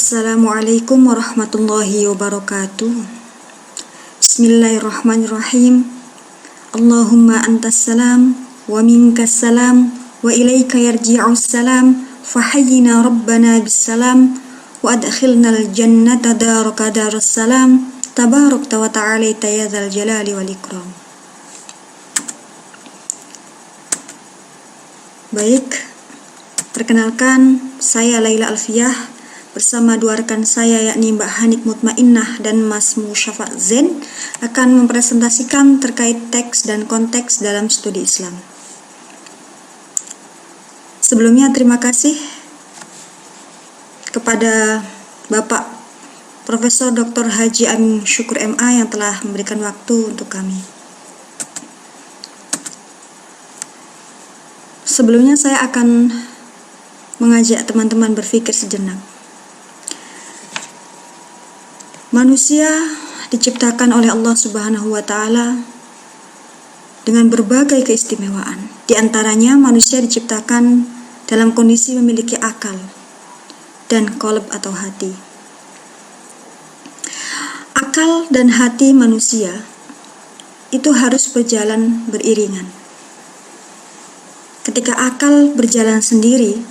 Assalamualaikum warahmatullahi wabarakatuh. Bismillahirrahmanirrahim. Allahumma antas salam wa minkas salam wa ilaika yarji'us salam fahayyina rabbana bissalam wa adkhilna al-jannata daraka darus salam tabarakta wa ta'alaita ya dzal jalali wal ikram. Baik, perkenalkan saya Laila Alfiyah bersama dua rekan saya yakni Mbak Hanik Mutmainnah dan Mas Musyafa Zen akan mempresentasikan terkait teks dan konteks dalam studi Islam. Sebelumnya terima kasih kepada Bapak Profesor Dr. Haji Amin Syukur MA yang telah memberikan waktu untuk kami. Sebelumnya saya akan mengajak teman-teman berpikir sejenak. Manusia diciptakan oleh Allah Subhanahu wa Ta'ala dengan berbagai keistimewaan. Di antaranya manusia diciptakan dalam kondisi memiliki akal dan qalb atau hati. Akal dan hati manusia itu harus berjalan beriringan. Ketika akal berjalan sendiri,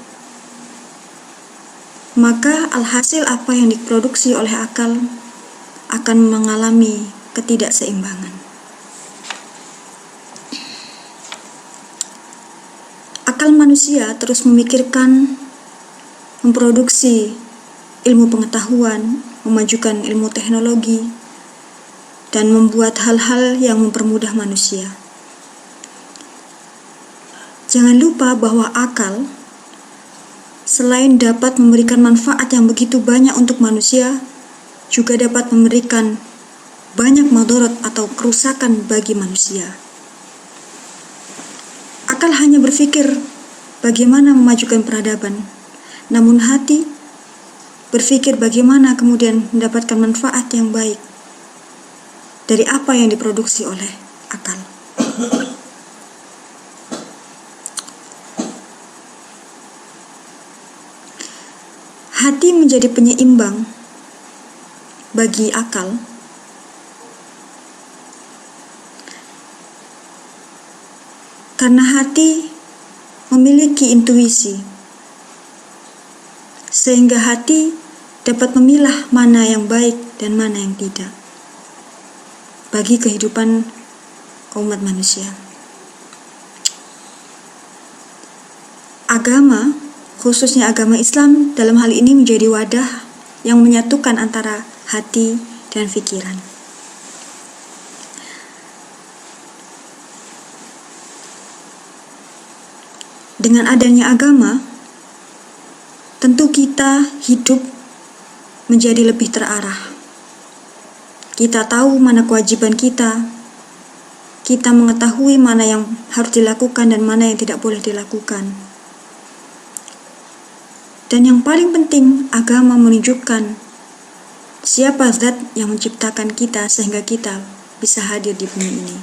maka alhasil apa yang diproduksi oleh akal akan mengalami ketidakseimbangan. Akal manusia terus memikirkan, memproduksi ilmu pengetahuan, memajukan ilmu teknologi, dan membuat hal-hal yang mempermudah manusia. Jangan lupa bahwa akal selain dapat memberikan manfaat yang begitu banyak untuk manusia, juga dapat memberikan banyak madarat atau kerusakan bagi manusia. Akal hanya berpikir bagaimana memajukan peradaban, namun hati berpikir bagaimana kemudian mendapatkan manfaat yang baik dari apa yang diproduksi oleh akal. Hati menjadi penyeimbang bagi akal karena hati memiliki intuisi, sehingga hati dapat memilah mana yang baik dan mana yang tidak bagi kehidupan umat manusia. Agama, khususnya agama Islam, dalam hal ini menjadi wadah yang menyatukan antara hati dan pikiran. Dengan adanya agama, tentu kita hidup menjadi lebih terarah. Kita tahu mana kewajiban kita, kita mengetahui mana yang harus dilakukan dan mana yang tidak boleh dilakukan. Dan yang paling penting, agama menunjukkan siapa zat yang menciptakan kita sehingga kita bisa hadir di bumi ini.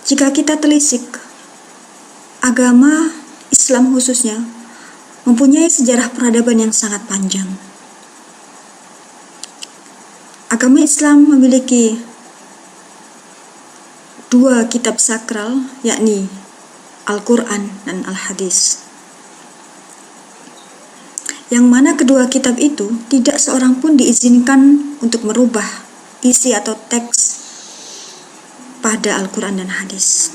Jika kita telisik, agama Islam khususnya mempunyai sejarah peradaban yang sangat panjang. Agama Islam memiliki dua kitab sakral, yakni Al-Quran dan Al-Hadis. Yang mana kedua kitab itu tidak seorang pun diizinkan untuk merubah isi atau teks pada Al-Quran dan Hadis.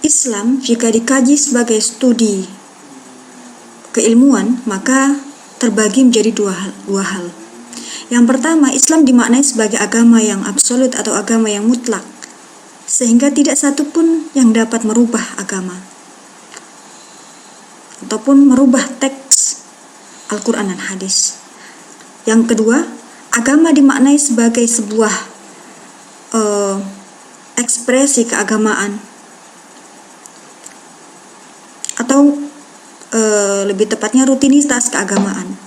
Islam jika dikaji sebagai studi keilmuan, maka terbagi menjadi dua hal. Yang pertama, Islam dimaknai sebagai agama yang absolut atau agama yang mutlak, sehingga tidak satu pun yang dapat merubah agama ataupun merubah teks Al-Quran dan Hadis. Yang kedua, agama dimaknai sebagai sebuah ekspresi keagamaan atau lebih tepatnya rutinitas keagamaan,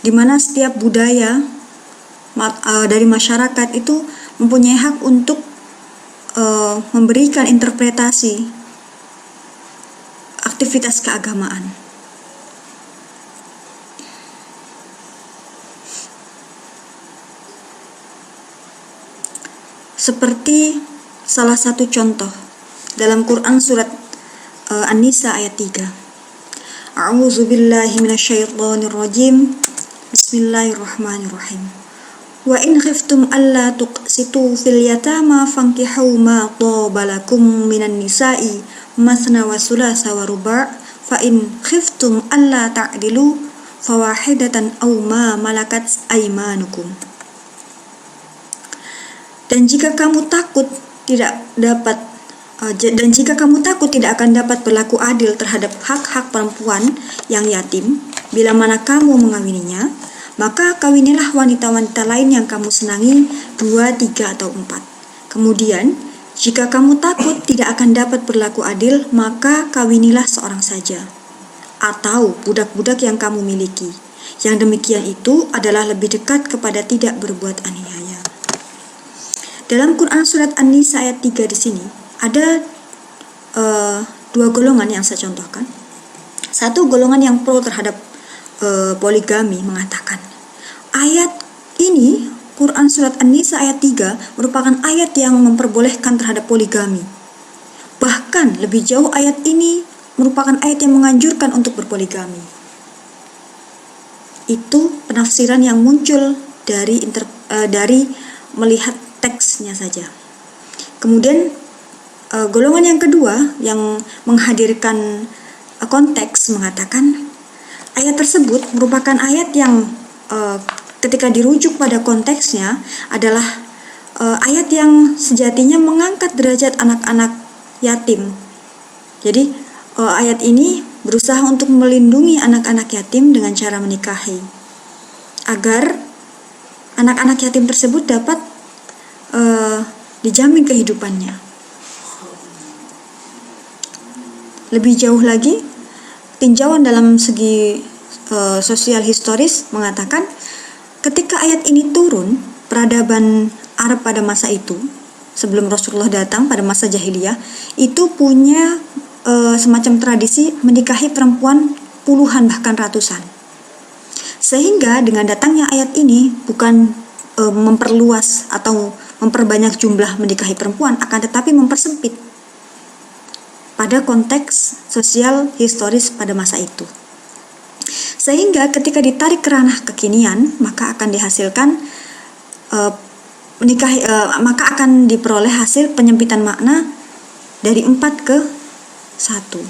di mana setiap budaya dari masyarakat itu mempunyai hak untuk memberikan interpretasi aktivitas keagamaan. Seperti salah satu contoh dalam Quran surat An-Nisa ayat 3. A'udzu billahi minasyaitonir rajim. Bismillahirrahmanirrahim. Wa in khiftum alla tuqsitu fil yatama fankihu ma taba lakum minan nisa'i mathna wa thulatha wa ruba' fa in khiftum alla ta'dilu fawahidatan aw ma malakat aymanukum. Dan jika kamu takut tidak akan dapat berlaku adil terhadap hak-hak perempuan yang yatim bila mana kamu mengawininya, maka kawinilah wanita-wanita lain yang kamu senangi 2, 3, atau 4. Kemudian, jika kamu takut tidak akan dapat berlaku adil, maka kawinilah seorang saja atau budak-budak yang kamu miliki. Yang demikian itu adalah lebih dekat kepada tidak berbuat aniaya. Dalam Quran surat An-Nisa ayat 3 di sini ada dua golongan yang saya contohkan. Satu golongan yang pro terhadap poligami mengatakan ayat ini, Quran surat An-Nisa ayat 3 merupakan ayat yang memperbolehkan terhadap poligami. Bahkan lebih jauh, ayat ini merupakan ayat yang menganjurkan untuk berpoligami. Itu penafsiran yang muncul dari melihat teksnya saja. Kemudian golongan yang kedua yang menghadirkan konteks mengatakan ayat tersebut merupakan ayat yang ketika dirujuk pada konteksnya adalah ayat yang sejatinya mengangkat derajat anak-anak yatim. Jadi ayat ini berusaha untuk melindungi anak-anak yatim dengan cara menikahi, agar anak-anak yatim tersebut dapat dijamin kehidupannya. Lebih jauh lagi, tinjauan dalam segi sosial historis mengatakan ketika ayat ini turun, peradaban Arab pada masa itu, sebelum Rasulullah datang pada masa jahiliyah, itu punya semacam tradisi menikahi perempuan puluhan bahkan ratusan. Sehingga dengan datangnya ayat ini bukan memperluas atau memperbanyak jumlah menikahi perempuan, akan tetapi mempersempit pada konteks sosial historis pada masa itu. Sehingga ketika ditarik ke ranah kekinian, maka akan dihasilkan maka akan diperoleh hasil penyempitan makna dari 4 ke 1.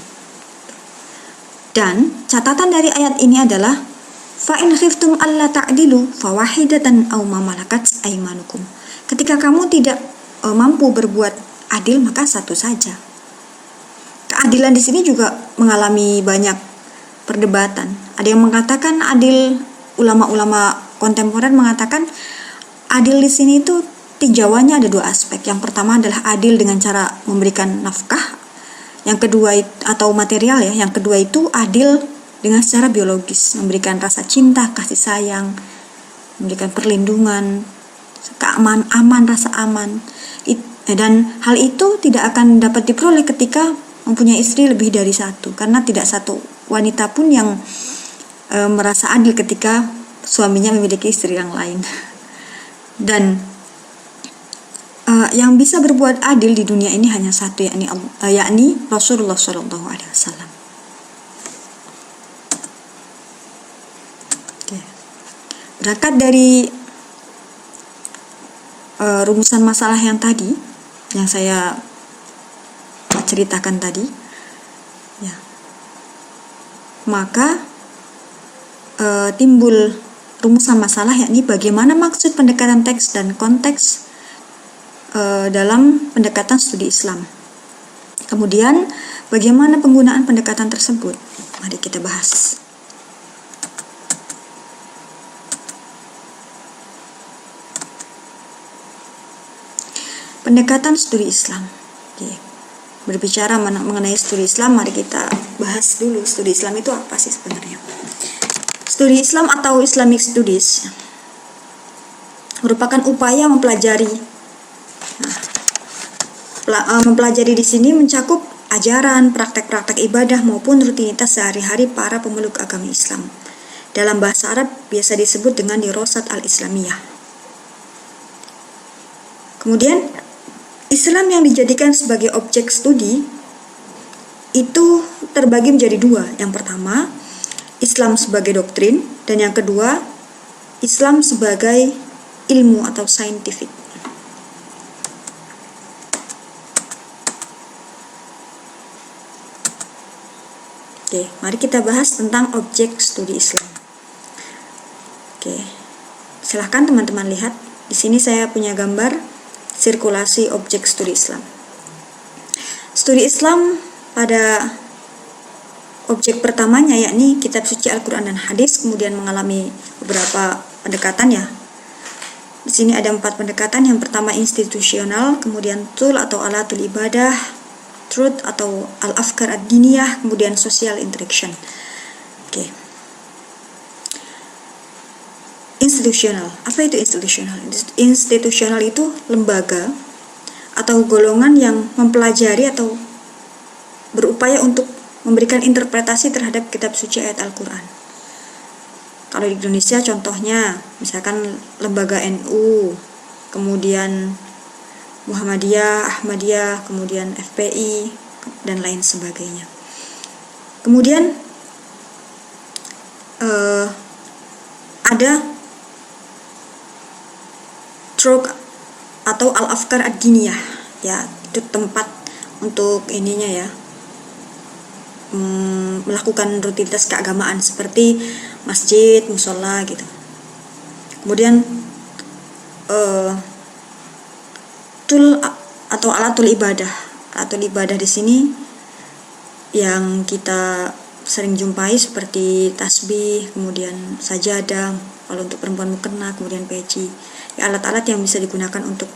Dan catatan dari ayat ini adalah fa in khiftum alla ta'dilu fawahidatan aw ma malakat aymanukum. Ketika kamu tidak mampu berbuat adil, maka satu saja. Keadilan di sini juga mengalami banyak perdebatan. Ada yang mengatakan adil, ulama-ulama kontemporer mengatakan adil di sini itu tinjauannya ada 2 aspek. Yang pertama adalah adil dengan cara memberikan nafkah. Yang kedua atau material ya. Yang kedua itu adil dengan secara biologis, memberikan rasa cinta, kasih sayang, memberikan perlindungan, rasa aman. Dan hal itu tidak akan dapat diperoleh ketika mempunyai istri lebih dari 1, karena tidak satu wanita pun yang merasa adil ketika suaminya memiliki istri yang lain. Dan yang bisa berbuat adil di dunia ini hanya satu, yakni Rasulullah SAW. Berangkat dari rumusan masalah yang tadi, yang saya ceritakan tadi, ya, maka timbul rumusan masalah, yakni bagaimana maksud pendekatan teks dan konteks dalam pendekatan studi Islam. Kemudian bagaimana penggunaan pendekatan tersebut? Mari kita bahas. Pendekatan studi Islam. Oke. Berbicara mengenai studi Islam, mari kita bahas dulu studi Islam itu apa sih sebenarnya. Studi Islam atau Islamic Studies merupakan upaya mempelajari Mempelajari di sini mencakup ajaran, praktek-praktek ibadah maupun rutinitas sehari-hari para pemeluk agama Islam. Dalam bahasa Arab biasa disebut dengan dirosat al-Islamiyah. Kemudian Islam yang dijadikan sebagai objek studi itu terbagi menjadi dua. Yang pertama, Islam sebagai doktrin, dan yang kedua, Islam sebagai ilmu atau scientific. Oke, mari kita bahas tentang objek studi Islam. Oke, silahkan teman-teman lihat. Di sini saya punya gambar sirkulasi objek studi Islam. Studi Islam pada objek pertamanya yakni kitab suci Al-Quran dan hadis, kemudian mengalami beberapa pendekatan ya. Di sini ada 4 pendekatan. Yang pertama institusional, kemudian tool atau alatul ibadah, truth atau al-afkar ad-diniyah, kemudian social interaction. Oke. Institusional. Apa itu institusional? Institusional itu lembaga atau golongan yang mempelajari atau berupaya untuk memberikan interpretasi terhadap kitab suci ayat Al-Quran. Kalau di Indonesia contohnya misalkan lembaga NU, kemudian Muhammadiyah, Ahmadiyah, kemudian FPI, dan lain sebagainya. Kemudian ada truk atau al-afkar ad-diniyah, ya, itu tempat untuk ininya ya, melakukan rutinitas keagamaan seperti masjid, musola gitu. Kemudian tool atau alatul ibadah. Alatul ibadah di sini yang kita sering jumpai seperti tasbih, kemudian sajadah, kalau untuk perempuan mukena, kemudian peci. Ya, alat-alat yang bisa digunakan untuk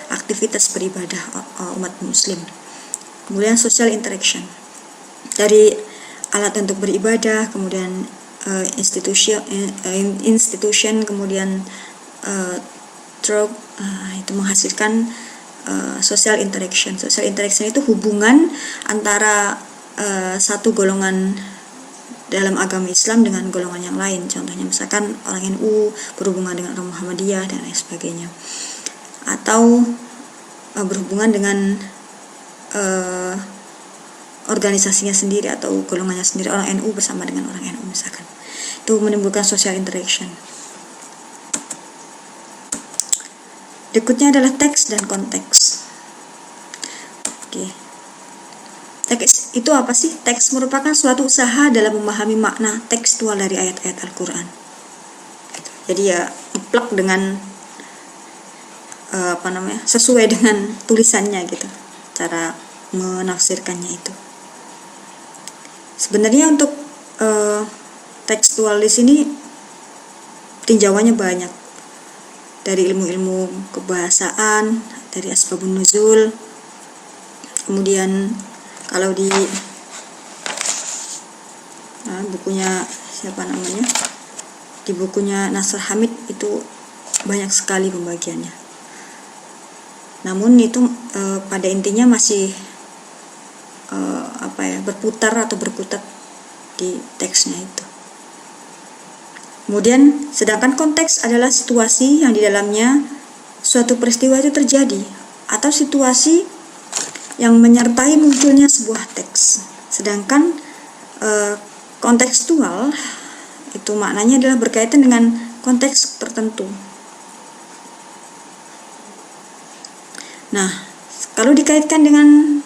aktivitas beribadah umat muslim. Kemudian social interaction. Dari alat untuk beribadah, kemudian institution, kemudian itu menghasilkan social interaction. Social interaction itu hubungan antara satu golongan dalam agama Islam dengan golongan yang lain. Contohnya misalkan orang NU berhubungan dengan orang Muhammadiyah dan lain sebagainya, atau berhubungan dengan organisasinya sendiri atau golongannya sendiri. Orang NU bersama dengan orang NU misalkan, itu menimbulkan social interaction. Berikutnya adalah teks dan konteks. Oke. Teks itu apa sih? Teks merupakan suatu usaha dalam memahami makna tekstual dari ayat-ayat Al-Quran. Jadi ya plak dengan sesuai dengan tulisannya gitu, cara menafsirkannya itu. Sebenarnya untuk tekstual di sini tinjauannya banyak, dari ilmu-ilmu kebahasaan, dari asbabun nuzul. Kemudian kalau di bukunya siapa namanya, di bukunya Nasr Hamid itu banyak sekali pembagiannya. Namun itu pada intinya masih berputar atau berkutat di teksnya itu. Kemudian sedangkan konteks adalah situasi yang di dalamnya suatu peristiwa itu terjadi, atau situasi yang menyertai munculnya sebuah teks. Sedangkan kontekstual itu maknanya adalah berkaitan dengan konteks tertentu. Nah, kalau dikaitkan dengan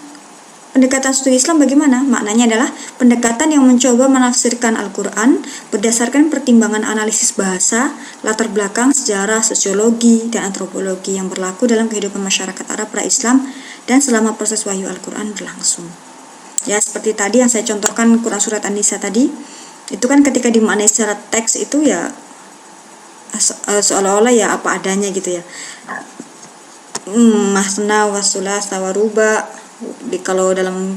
pendekatan studi Islam bagaimana? Maknanya adalah pendekatan yang mencoba menafsirkan Al-Quran berdasarkan pertimbangan analisis bahasa, latar belakang, sejarah, sosiologi, dan antropologi yang berlaku dalam kehidupan masyarakat Arab pra-Islam dan selama proses wahyu Al-Quran berlangsung. Ya, seperti tadi yang saya contohkan Quran Surat An-Nisa tadi, itu kan ketika dimaknai secara teks itu ya seolah-olah ya apa adanya gitu ya. Masna wasulas tawaruba. Kalau dalam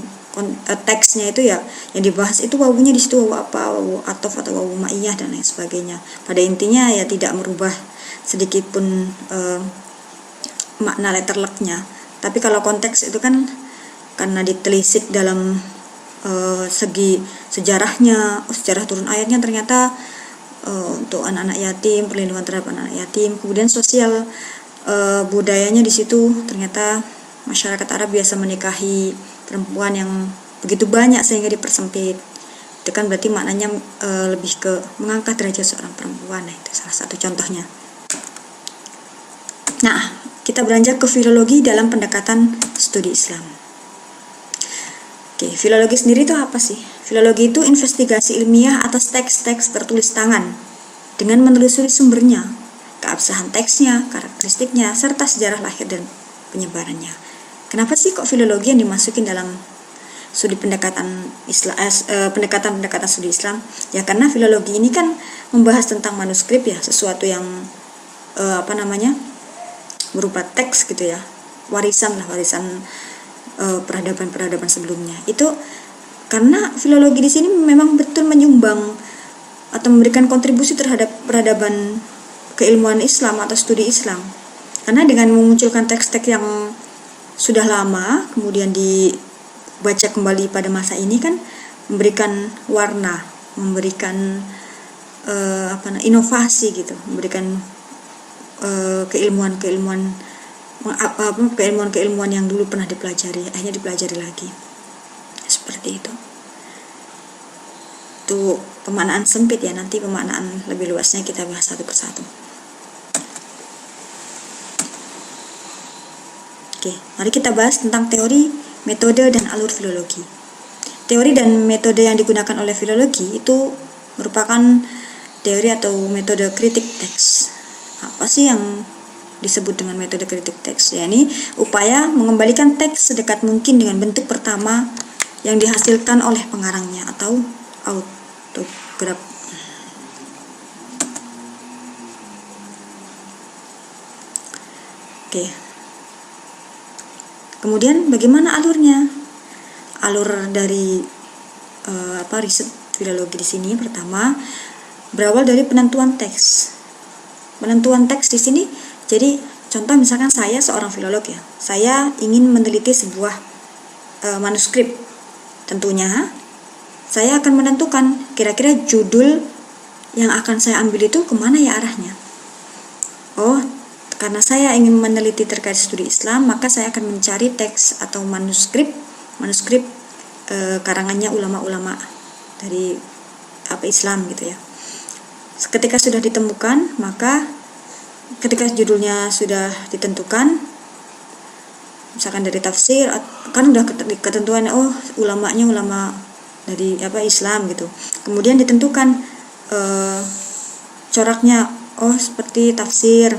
teksnya itu ya yang dibahas itu wawunya di situ wawu apa, wawu atof atau wawu ma'iyah dan lain sebagainya. Pada intinya ya tidak merubah sedikit pun makna letterleknya, Tapi kalau konteks itu kan karena ditelisik dalam segi sejarahnya, sejarah turun ayatnya ternyata untuk anak-anak yatim, perlindungan terhadap anak-anak yatim, kemudian sosial budayanya di situ ternyata masyarakat Arab biasa menikahi perempuan yang begitu banyak sehingga dipersempit. Itu kan berarti maknanya lebih ke mengangkat derajat seorang perempuan. Nah, itu salah satu contohnya. Nah, kita beranjak ke filologi dalam pendekatan studi Islam. Oke, filologi sendiri itu apa sih? Filologi itu investigasi ilmiah atas teks-teks bertulis tangan dengan menelusuri sumbernya, keabsahan teksnya, karakteristiknya, serta sejarah lahir dan penyebarannya. Kenapa sih kok filologi yang dimasukin dalam studi pendekatan Islam, pendekatan studi Islam? Ya karena filologi ini kan membahas tentang manuskrip ya, sesuatu yang berupa teks gitu ya, warisan peradaban sebelumnya. Itu karena filologi di sini memang betul menyumbang atau memberikan kontribusi terhadap peradaban keilmuan Islam atau studi Islam. Karena dengan memunculkan teks-teks yang sudah lama kemudian dibaca kembali pada masa ini kan memberikan warna, memberikan inovasi gitu, memberikan keilmuan yang dulu pernah dipelajari akhirnya dipelajari lagi, seperti itu. Itu pemaknaan sempit ya, nanti pemaknaan lebih luasnya kita bahas satu persatu. Oke, mari kita bahas tentang teori, metode, dan alur filologi. Teori dan metode yang digunakan oleh filologi itu merupakan teori atau metode kritik teks. Apa sih yang disebut dengan metode kritik teks? Ya, ini upaya mengembalikan teks sedekat mungkin dengan bentuk pertama yang dihasilkan oleh pengarangnya atau autograf. Oke. Kemudian bagaimana alurnya? Alur dari riset filologi di sini pertama berawal dari penentuan teks. Penentuan teks di sini, jadi contoh misalkan saya seorang filolog ya, saya ingin meneliti sebuah manuskrip. Tentunya saya akan menentukan kira-kira judul yang akan saya ambil itu kemana ya arahnya. Oh, karena saya ingin meneliti terkait studi Islam, maka saya akan mencari teks atau manuskrip karangannya ulama-ulama dari Islam gitu ya. Ketika sudah ditemukan, maka ketika judulnya sudah ditentukan, misalkan dari tafsir, kan udah ketentuan ulamanya ulama dari Islam gitu. Kemudian ditentukan coraknya, seperti tafsir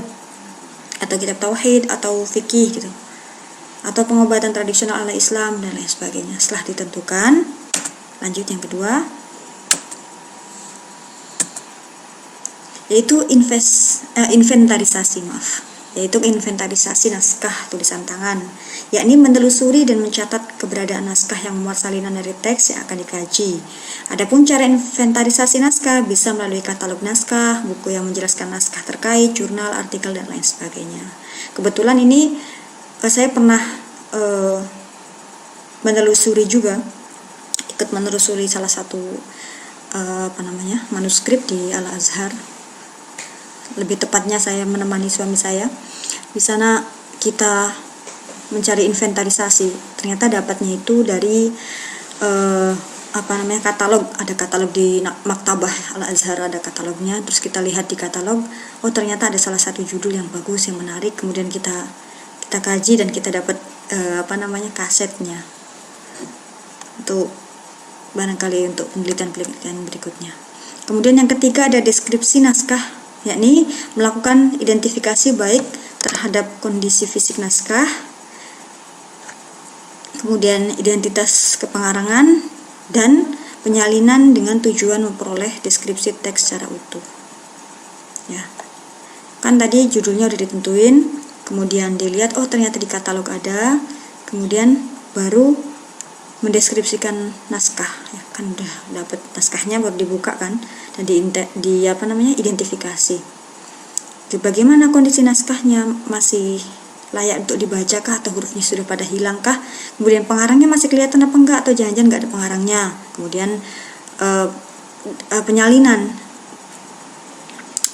atau kitab tauhid atau fikih gitu, atau pengobatan tradisional ala Islam dan lain sebagainya. Setelah ditentukan, lanjut yang kedua, yaitu inventarisasi naskah tulisan tangan, yakni menelusuri dan mencatat keberadaan naskah yang memuat salinan dari teks yang akan dikaji. Adapun cara inventarisasi naskah bisa melalui katalog naskah, buku yang menjelaskan naskah terkait, jurnal, artikel, dan lain sebagainya. Kebetulan ini saya pernah ikut menelusuri salah satu manuskrip di Al-Azhar. Lebih tepatnya saya menemani suami saya. Di sana kita mencari inventarisasi. Ternyata dapatnya itu dari katalog. Ada katalog di Maktabah Al-Azhar, ada katalognya. Terus kita lihat di katalog, ternyata ada salah satu judul yang bagus, yang menarik. Kemudian kita kaji dan kita dapat kasetnya. Untuk barangkali untuk penelitian berikutnya. Kemudian yang ketiga ada deskripsi naskah, yakni melakukan identifikasi baik terhadap kondisi fisik naskah, kemudian identitas kepengarangan, dan penyalinan dengan tujuan memperoleh deskripsi teks secara utuh. Ya, kan tadi judulnya udah ditentuin, kemudian dilihat, ternyata di katalog ada, kemudian baru mendeskripsikan naskah, ya kan udah dapat naskahnya, baru dibuka kan dan identifikasi. Bagaimana kondisi naskahnya, masih layak untuk dibacakah atau hurufnya sudah pada hilangkah, kemudian pengarangnya masih kelihatan apa enggak, atau jangan-jangan nggak ada pengarangnya. Kemudian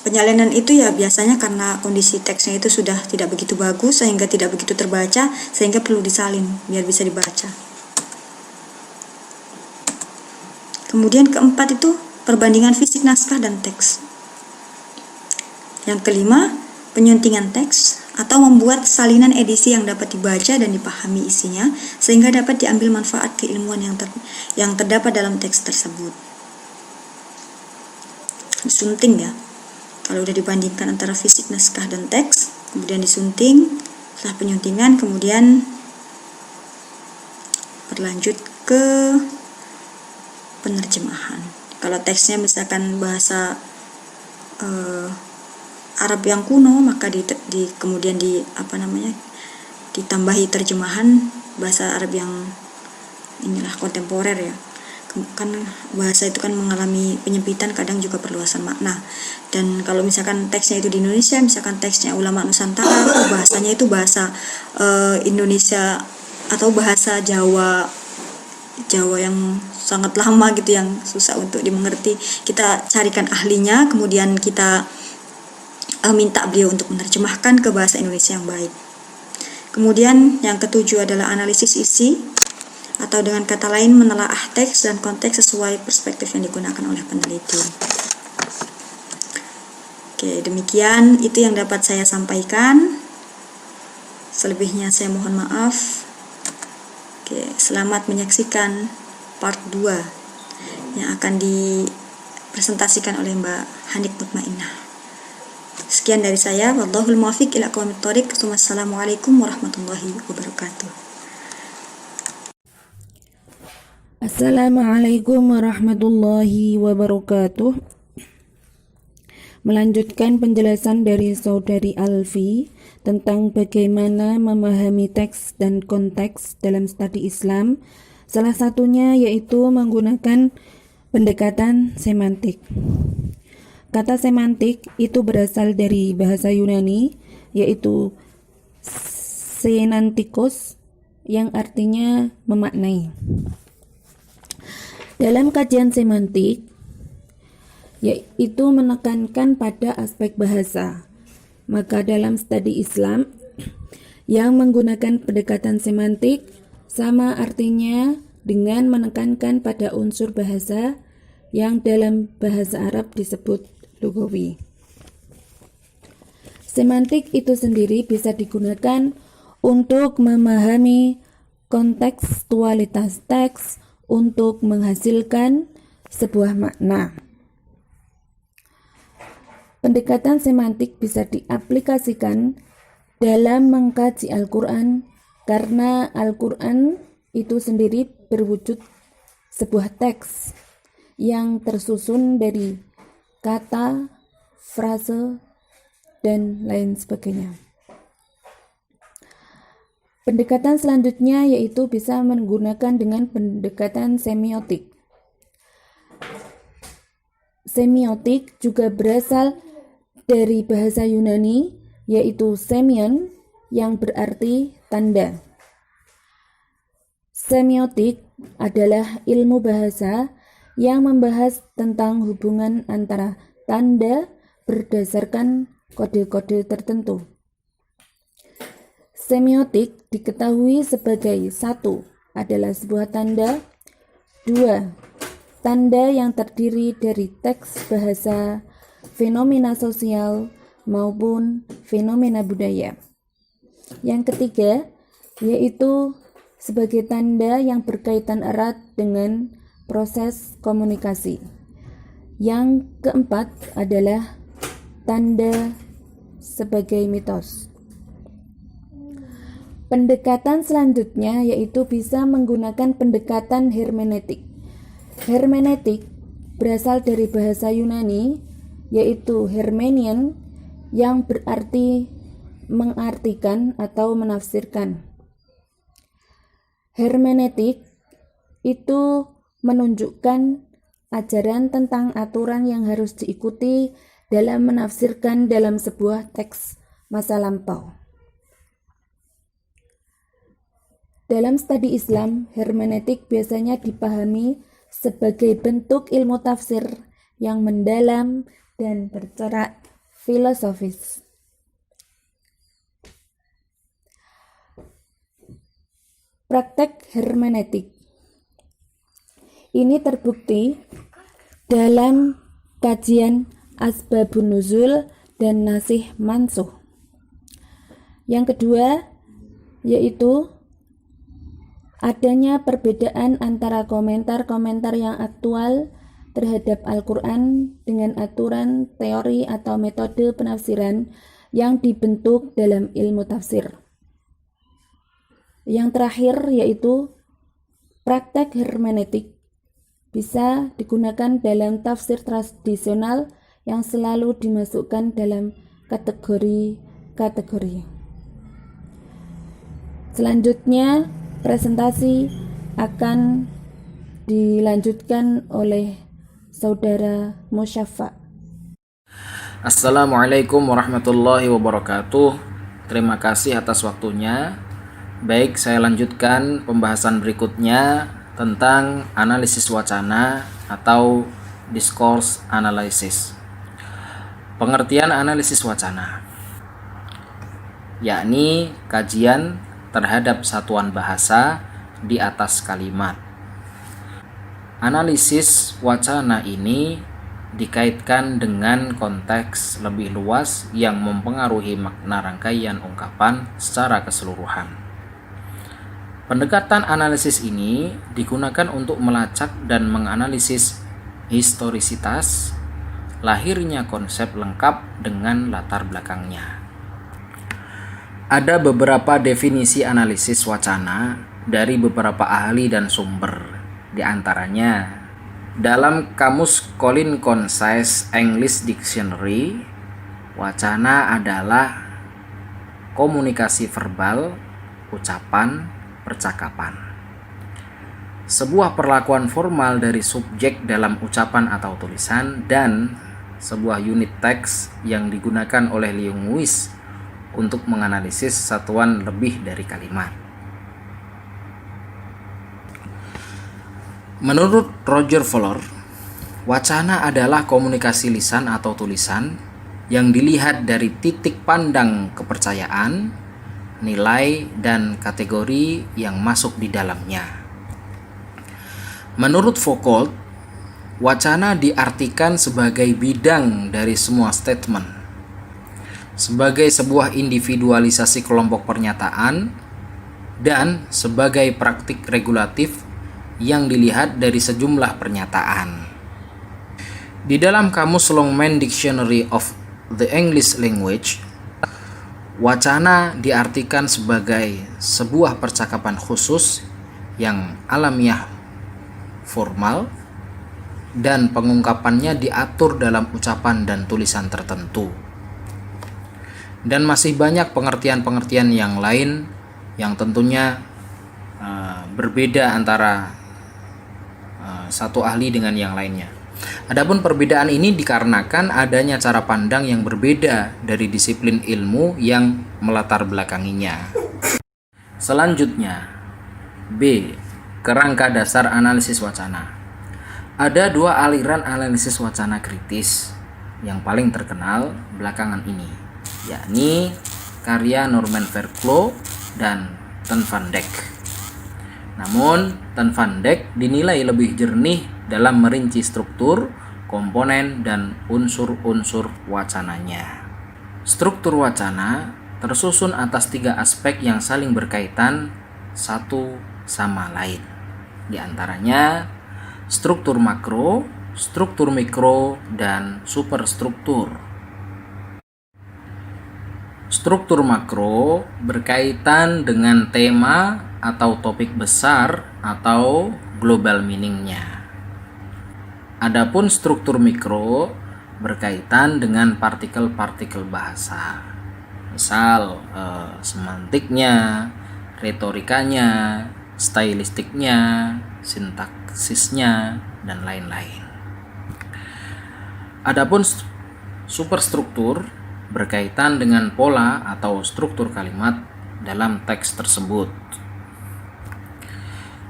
penyalinan itu ya biasanya karena kondisi teksnya itu sudah tidak begitu bagus sehingga tidak begitu terbaca, sehingga perlu disalin biar bisa dibaca. Kemudian keempat itu perbandingan fisik naskah dan teks. Yang kelima, penyuntingan teks atau membuat salinan edisi yang dapat dibaca dan dipahami isinya sehingga dapat diambil manfaat keilmuan yang terdapat dalam teks tersebut. Disunting ya. Kalau udah dibandingkan antara fisik naskah dan teks, kemudian disunting, setelah penyuntingan kemudian berlanjut ke penerjemahan. Kalau teksnya misalkan bahasa Arab yang kuno, maka kemudian ditambahi terjemahan bahasa Arab yang kontemporer ya. Kan bahasa itu kan mengalami penyempitan, kadang juga perluasan makna. Dan kalau misalkan teksnya itu di Indonesia, misalkan teksnya ulama Nusantara, bahasanya itu bahasa Indonesia atau bahasa Jawa yang sangat lama gitu, yang susah untuk dimengerti. Kita carikan ahlinya, kemudian kita minta beliau untuk menerjemahkan ke bahasa Indonesia yang baik. Kemudian yang ketujuh adalah analisis isi, atau dengan kata lain menelaah teks dan konteks sesuai perspektif yang digunakan oleh peneliti. Oke, demikian itu yang dapat saya sampaikan. Selebihnya saya mohon maaf. Oke, selamat menyaksikan part 2 yang akan dipresentasikan oleh Mbak Hanik Mutmainnah. Sekian dari saya. Wallahul muwaffiq ila aqwamit thoriq. Wassalamualaikum warahmatullahi wabarakatuh. Assalamualaikum warahmatullahi wabarakatuh. Melanjutkan penjelasan dari Saudari Alfi tentang bagaimana memahami teks dan konteks dalam studi Islam. Salah satunya yaitu menggunakan pendekatan semantik. Kata semantik itu berasal dari bahasa Yunani, yaitu senantikos, yang artinya memaknai. Dalam kajian semantik, yaitu menekankan pada aspek bahasa. Maka dalam studi Islam yang menggunakan pendekatan semantik sama artinya dengan menekankan pada unsur bahasa yang dalam bahasa Arab disebut lugawi. Semantik itu sendiri bisa digunakan untuk memahami kontekstualitas teks untuk menghasilkan sebuah makna. Pendekatan semantik bisa diaplikasikan dalam mengkaji Al-Quran karena Al-Quran itu sendiri berwujud sebuah teks yang tersusun dari kata, frase, dan lain sebagainya. Pendekatan selanjutnya yaitu bisa menggunakan dengan pendekatan semiotik. Semiotik juga berasal dari bahasa Yunani yaitu semion yang berarti tanda. Semiotik adalah ilmu bahasa yang membahas tentang hubungan antara tanda berdasarkan kode-kode tertentu. Semiotik diketahui sebagai 1. Adalah sebuah tanda, 2. Tanda yang terdiri dari teks bahasa, fenomena sosial, maupun fenomena budaya. Yang ketiga, yaitu sebagai tanda yang berkaitan erat dengan proses komunikasi. Yang keempat adalah tanda sebagai mitos. Pendekatan selanjutnya yaitu bisa menggunakan pendekatan hermeneutik. Hermeneutik berasal dari bahasa Yunani yaitu hermenion yang berarti mengartikan atau menafsirkan. Hermeneutik itu menunjukkan ajaran tentang aturan yang harus diikuti dalam menafsirkan dalam sebuah teks masa lampau. Dalam studi Islam, hermeneutik biasanya dipahami sebagai bentuk ilmu tafsir yang mendalam dan bercorak filosofis. Praktek hermeneutik ini terbukti dalam kajian Asbabun Nuzul dan Nasih Mansuh. Yang kedua yaitu adanya perbedaan antara komentar-komentar yang aktual terhadap Al-Quran dengan aturan teori atau metode penafsiran yang dibentuk dalam ilmu tafsir. Yang terakhir yaitu praktek hermeneutik bisa digunakan dalam tafsir tradisional yang selalu dimasukkan dalam kategori-kategori. Selanjutnya, presentasi akan dilanjutkan oleh Saudara Musyafa. Assalamualaikum warahmatullahi wabarakatuh. Terima kasih atas waktunya. Baik, saya lanjutkan pembahasan berikutnya tentang analisis wacana atau discourse analysis. Pengertian analisis wacana, yakni kajian terhadap satuan bahasa di atas kalimat. Analisis wacana ini dikaitkan dengan konteks lebih luas yang mempengaruhi makna rangkaian ungkapan secara keseluruhan. Pendekatan analisis ini digunakan untuk melacak dan menganalisis historisitas lahirnya konsep lengkap dengan latar belakangnya. Ada beberapa definisi analisis wacana dari beberapa ahli dan sumber. Di antaranya, dalam Kamus Collins Concise English Dictionary, wacana adalah komunikasi verbal, ucapan, percakapan. Sebuah perlakuan formal dari subjek dalam ucapan atau tulisan dan sebuah unit teks yang digunakan oleh linguis untuk menganalisis satuan lebih dari kalimat. Menurut Roger Fuller, wacana adalah komunikasi lisan atau tulisan yang dilihat dari titik pandang kepercayaan, nilai, dan kategori yang masuk di dalamnya. Menurut Foucault, wacana diartikan sebagai bidang dari semua statement, sebagai sebuah individualisasi kelompok pernyataan, dan sebagai praktik regulatif yang dilihat dari sejumlah pernyataan. Di dalam Kamus Longman Dictionary of the English Language, wacana diartikan sebagai sebuah percakapan khusus yang alamiah, formal, dan pengungkapannya diatur dalam ucapan dan tulisan tertentu. Dan masih banyak pengertian-pengertian yang lain yang tentunya berbeda antara satu ahli dengan yang lainnya. Adapun perbedaan ini dikarenakan adanya cara pandang yang berbeda dari disiplin ilmu yang melatar belakanginya. Selanjutnya, B. Kerangka dasar analisis wacana. Ada dua aliran analisis wacana kritis yang paling terkenal belakangan ini, yakni karya Norman Fairclough dan Ten van Dijk. Namun, Ten van Dijk dinilai lebih jernih dalam merinci struktur, komponen, dan unsur-unsur wacananya. Struktur wacana tersusun atas 3 aspek yang saling berkaitan satu sama lain. Di antaranya struktur makro, struktur mikro, dan superstruktur. Struktur makro berkaitan dengan tema atau topik besar atau global meaning-nya. Adapun struktur mikro berkaitan dengan partikel-partikel bahasa. Misal semantiknya, retorikanya, stylistiknya, sintaksisnya, dan lain-lain. Adapun superstruktur berkaitan dengan pola atau struktur kalimat dalam teks tersebut.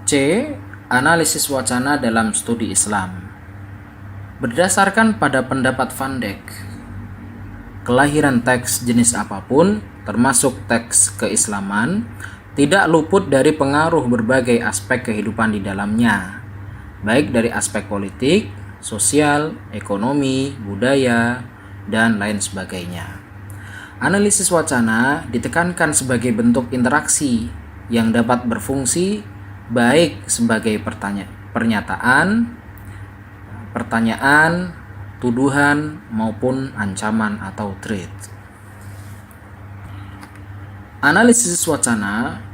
C. Analisis wacana dalam studi Islam. Berdasarkan pada pendapat Van Dijk, kelahiran teks jenis apapun, termasuk teks keislaman, tidak luput dari pengaruh berbagai aspek kehidupan di dalamnya, baik dari aspek politik, sosial, ekonomi, budaya, dan lain sebagainya. Analisis wacana ditekankan sebagai bentuk interaksi yang dapat berfungsi baik sebagai pertanyaan, tuduhan, maupun ancaman atau threat. Analisis wacana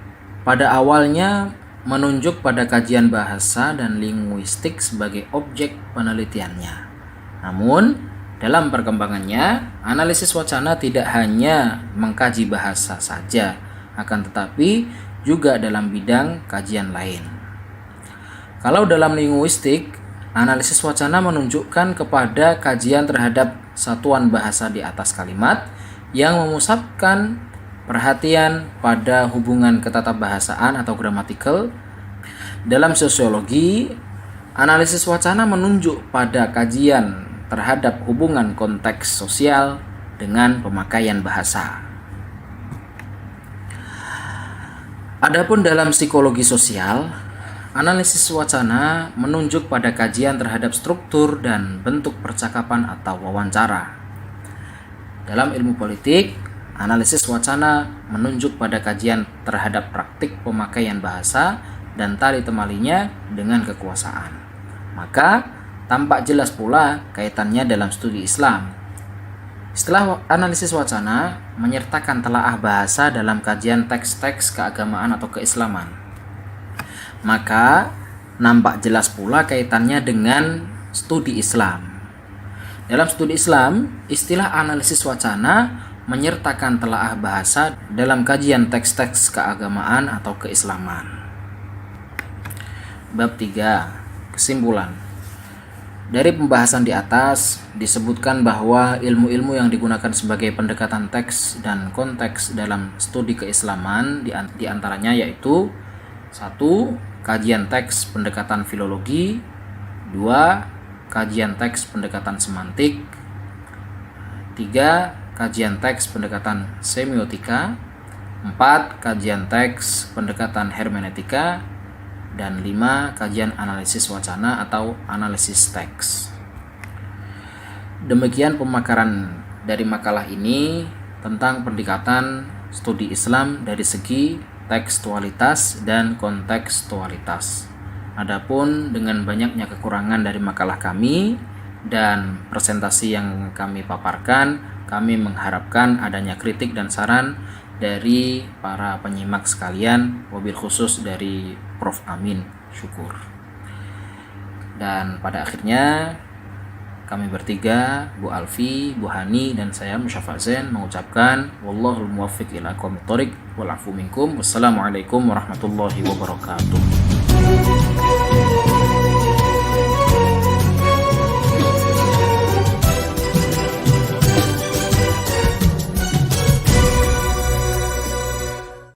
pada awalnya menunjuk pada kajian bahasa dan linguistik sebagai objek penelitiannya. Namun, dalam perkembangannya, analisis wacana tidak hanya mengkaji bahasa saja, akan tetapi juga dalam bidang kajian lain. Kalau dalam linguistik, analisis wacana menunjukkan kepada kajian terhadap satuan bahasa di atas kalimat yang memusatkan perhatian pada hubungan ketatabahasaan atau gramatikal. Dalam sosiologi, analisis wacana menunjuk pada kajian terhadap hubungan konteks sosial dengan pemakaian bahasa. Adapun dalam psikologi sosial, analisis wacana menunjuk pada kajian terhadap struktur dan bentuk percakapan atau wawancara. Dalam ilmu politik, analisis wacana menunjuk pada kajian terhadap praktik pemakaian bahasa dan tali temalinya dengan kekuasaan. Maka, tampak jelas pula kaitannya dalam studi Islam. Istilah analisis wacana menyertakan telaah bahasa dalam kajian teks-teks keagamaan atau keislaman. Maka, nampak jelas pula kaitannya dengan studi Islam. Dalam studi Islam, istilah analisis wacana menyertakan telaah bahasa dalam kajian teks-teks keagamaan atau keislaman. Bab 3. Kesimpulan. Dari pembahasan di atas, disebutkan bahwa ilmu-ilmu yang digunakan sebagai pendekatan teks dan konteks dalam studi keislaman di antaranya yaitu 1. Kajian teks pendekatan filologi, 2. Kajian teks pendekatan semantik, 3. Kajian teks pendekatan semiotika, 4. Kajian teks pendekatan hermeneutika, dan 5. Kajian analisis wacana atau analisis teks. Demikian pemakaran dari makalah ini tentang pendekatan studi Islam dari segi tekstualitas dan kontekstualitas. Adapun dengan banyaknya kekurangan dari makalah kami dan presentasi yang kami paparkan, kami mengharapkan adanya kritik dan saran dari para penyimak sekalian, wabil khusus dari Prof. Amin. Syukur. Dan pada akhirnya kami bertiga, Bu Alfi, Bu Hani, dan saya Musyafa Zain mengucapkan wallahul muwaffiq ila aqwamit thoriq wal afu minkum. Wassalamualaikum warahmatullahi wabarakatuh.